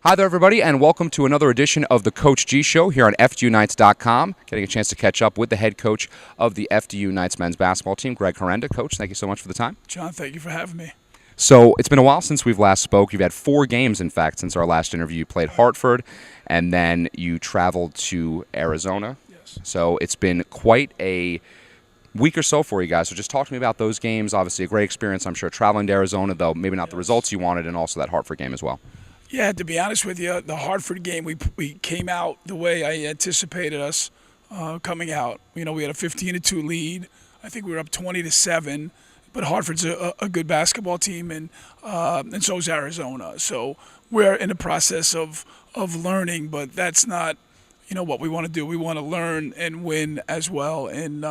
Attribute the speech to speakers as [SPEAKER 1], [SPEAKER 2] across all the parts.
[SPEAKER 1] Hi there, everybody, and welcome to another edition of the Coach G Show here on FDUKnights.com. Getting a chance to catch up with the head coach of the FDU Knights men's basketball team, Coach Herenda. Coach, thank you so much for the time.
[SPEAKER 2] John, thank you for having me.
[SPEAKER 1] So it's been a while since we've last spoke. You've had 4 games, in fact, since our last interview. You played Hartford, and then you traveled to Arizona.
[SPEAKER 2] Yes.
[SPEAKER 1] So it's been quite a week or so for you guys. So just talk to me about those games. Obviously a great experience, I'm sure, traveling to Arizona, though maybe not the results you wanted, and also that Hartford game as well.
[SPEAKER 2] Yeah, to be honest with you, the Hartford game, we came out the way I anticipated us coming out. You know, we had a 15-2 lead. I think we were up 20-7. But Hartford's a good basketball team, and so is Arizona. So we're in the process of learning, but that's not, what we want to do. We want to learn and win as well. And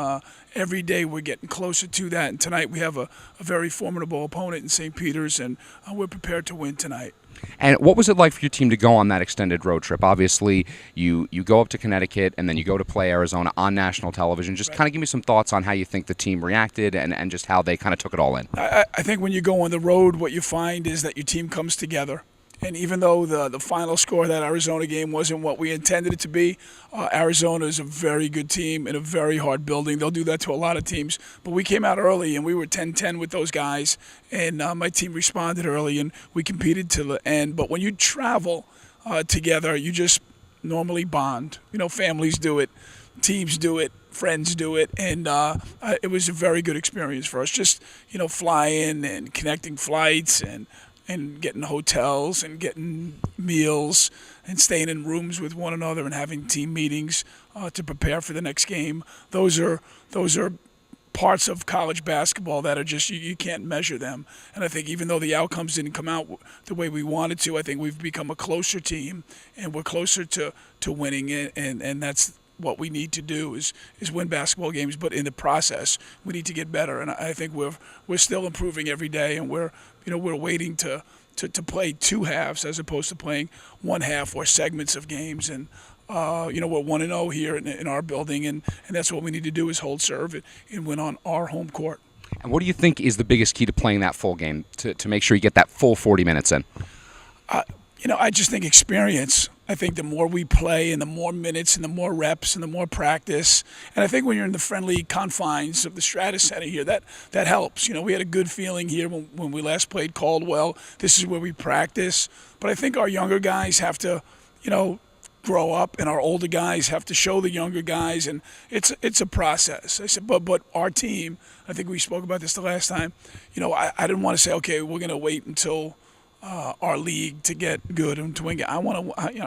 [SPEAKER 2] every day we're getting closer to that. And tonight we have a very formidable opponent in St. Peter's, and we're prepared to win tonight.
[SPEAKER 1] And what was it like for your team to go on that extended road trip? Obviously, you go up to Connecticut, and then you go to play Arizona on national television. Just kind of give me some thoughts on how you think the team reacted and just how they kind of took it all in.
[SPEAKER 2] I think when you go on the road, what you find is that your team comes together. And even though the final score of that Arizona game wasn't what we intended it to be, Arizona is a very good team in a very hard building. They'll do that to a lot of teams. But we came out early, and we were 10-10 with those guys. And my team responded early, and we competed to the end. But when you travel together, you just normally bond. Families do it, teams do it, friends do it, and it was a very good experience for us. Just, flying and connecting flights and getting hotels and getting meals and staying in rooms with one another and having team meetings to prepare for the next game. Those are parts of college basketball that are just you can't measure them. And I think even though the outcomes didn't come out the way we wanted to, I think we've become a closer team, and we're closer to winning it, and that's what we need to do is win basketball games, but in the process we need to get better. And I think we're still improving every day, and we're waiting to play 2 halves as opposed to playing 1 half or segments of games. And we're 1-0 here in our building, and that's what we need to do is hold serve and win on our home court.
[SPEAKER 1] And what do you think is the biggest key to playing that full game to make sure you get that full 40 minutes in?
[SPEAKER 2] I just think experience. I think the more we play and the more minutes and the more reps and the more practice, and I think when you're in the friendly confines of the Stratus Center here, that helps. We had a good feeling here when we last played Caldwell. This is where we practice. But I think our younger guys have to, grow up, and our older guys have to show the younger guys, and it's a process. I said, but our team, I think we spoke about this the last time. I didn't want to say, okay, we're going to wait until our league to get good and to win.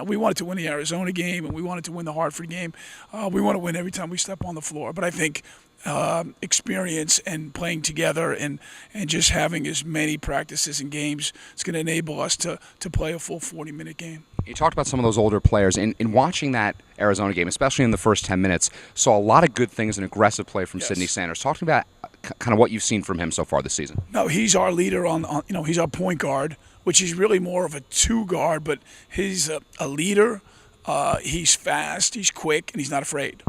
[SPEAKER 2] We wanted to win the Arizona game, and we wanted to win the Hartford game. We want to win every time we step on the floor. But I think experience and playing together and just having as many practices and games is going to enable us to play a full 40-minute game.
[SPEAKER 1] You talked about some of those older players. In watching that Arizona game, especially in the first 10 minutes, saw a lot of good things and aggressive play from Sidney Sanders. Talk to me about kind of what you've seen from him so far this season.
[SPEAKER 2] No, he's our leader he's our point guard, which is really more of a 2 guard, but he's a leader. He's fast, he's quick, and he's not afraid.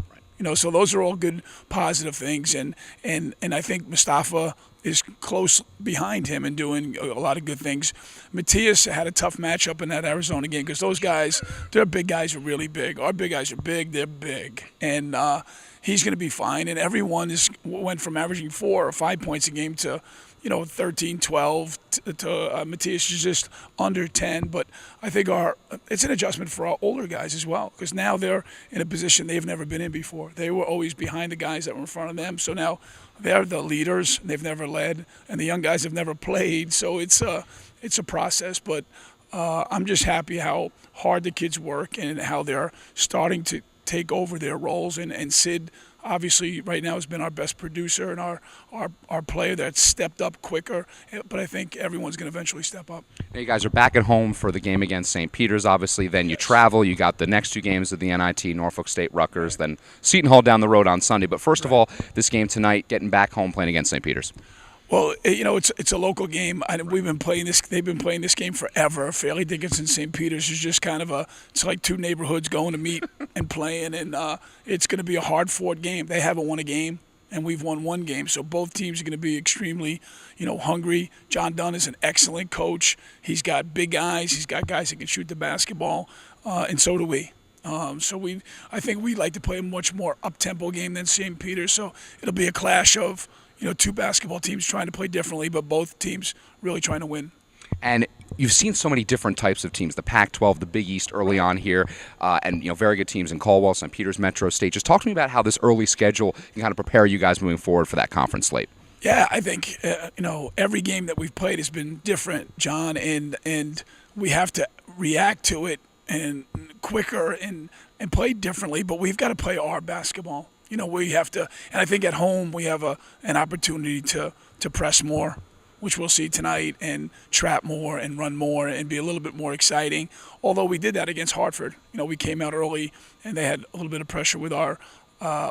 [SPEAKER 2] So those are all good, positive things, and I think Mustafa is close behind him and doing a lot of good things. Matthias had a tough matchup in that Arizona game because those guys, their big guys are really big. Our big guys are big, they're big, and he's going to be fine. And everyone went from averaging 4 or 5 points a game to 13, 12 to Matthias is just under 10. But I think it's an adjustment for our older guys as well, because now they're in a position they've never been in before. They were always behind the guys that were in front of them. So now they're the leaders. They've never led, and the young guys have never played. So it's a process. But I'm just happy how hard the kids work and how they're starting to take over their roles. And Sid, obviously, right now has been our best producer and our player that's stepped up quicker. But I think everyone's going to eventually step up.
[SPEAKER 1] Now you guys are back at home for the game against St. Peter's, obviously. Then you travel. You got the next 2 games of the NIT, Norfolk State, Rutgers, then Seton Hall down the road on Sunday. But first of all, this game tonight, getting back home playing against St. Peter's.
[SPEAKER 2] Well, it's a local game. We've been playing this. They've been playing this game forever. Fairleigh Dickinson, St. Peter's is just kind of it's like 2 neighborhoods going to meet and playing, and it's going to be a hard-fought game. They haven't won a game, and we've won one game. So both teams are going to be extremely, hungry. John Dunn is an excellent coach. He's got big guys. He's got guys that can shoot the basketball, and so do we. I think we like to play a much more up-tempo game than St. Peter's. So it'll be a clash of, two basketball teams trying to play differently, but both teams really trying to win.
[SPEAKER 1] And you've seen so many different types of teams, the Pac-12, the Big East early on here, and very good teams in Caldwell, St. Peter's, Metro State. Just talk to me about how this early schedule can kind of prepare you guys moving forward for that conference slate.
[SPEAKER 2] Yeah, I think every game that we've played has been different, John, and we have to react to it and quicker and play differently. But we've got to play our basketball. We have to, and I think at home we have an opportunity to press more, which we'll see tonight, and trap more and run more and be a little bit more exciting. Although we did that against Hartford. We came out early and they had a little bit of pressure with a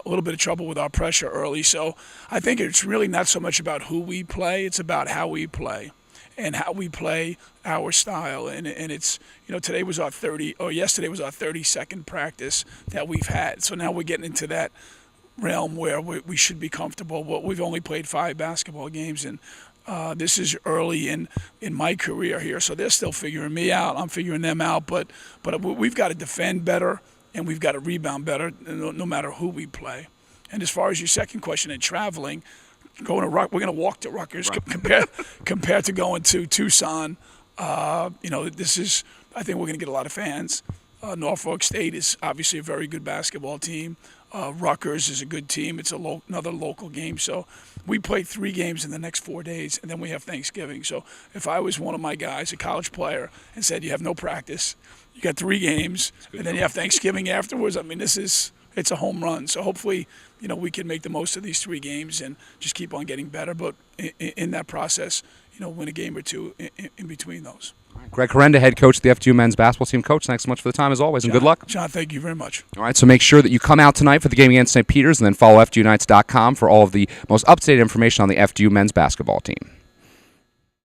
[SPEAKER 2] little bit of trouble with our pressure early. So I think it's really not so much about who we play, it's about how we play and how we play our style. And it's, yesterday was our 32nd practice that we've had. So now we're getting into that realm where we should be comfortable. But we've only played 5 basketball games, and this is early in my career here. So they're still figuring me out. I'm figuring them out. But we've got to defend better, and we've got to rebound better no matter who we play. And as far as your second question in traveling, we're going to walk to Rutgers compared to going to Tucson. I think we're going to get a lot of fans. Norfolk State is obviously a very good basketball team. Rutgers is a good team. It's another local game. So we play 3 games in the next 4 days, and then we have Thanksgiving. So if I was one of my guys, a college player, and said you have no practice, you got 3 games, and then you have Thanksgiving afterwards, it's a home run. So hopefully, we can make the most of these 3 games and just keep on getting better. But in that process, win a game or 2 in between those.
[SPEAKER 1] Coach Herenda, head coach of the FDU men's basketball team. Coach, thanks so much for the time as always, and good luck.
[SPEAKER 2] John, thank you very much.
[SPEAKER 1] All right, so make sure that you come out tonight for the game against St. Peter's, and then follow FDUnites.com for all of the most up-to-date information on the FDU men's basketball team.